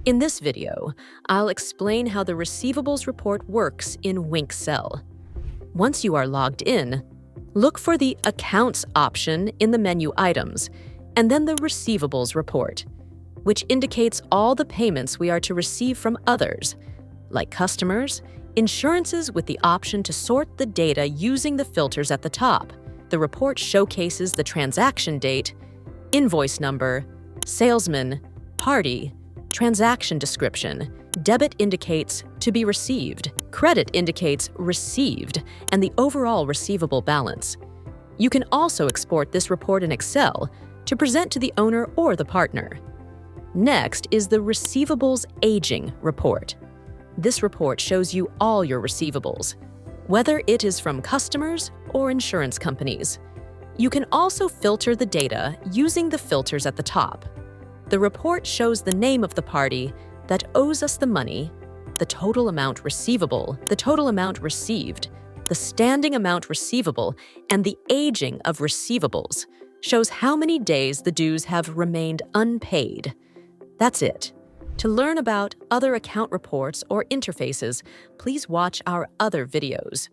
In this video, I'll explain how the Receivables Report works in WinkSell. Once you are logged in, look for the Accounts option in the menu Items, and then the Receivables Report, which indicates all the payments we are to receive from others, like customers, insurances with the option to sort the data using the filters at the top. The report showcases the transaction date, invoice number, salesman, party, transaction description. Debit indicates to be received, credit indicates received, and the overall receivable balance. You can also export this report in Excel to present to the owner or the partner. Next is the Receivables Aging Report. This report shows you all your receivables, whether it is from customers or insurance companies. You can also filter the data using the filters at the top. The report shows the name of the party that owes us the money, the total amount receivable, the total amount received, the standing amount receivable, and the aging of receivables. Shows how many days the dues have remained unpaid. That's it. To learn about other account reports or interfaces, please watch our other videos.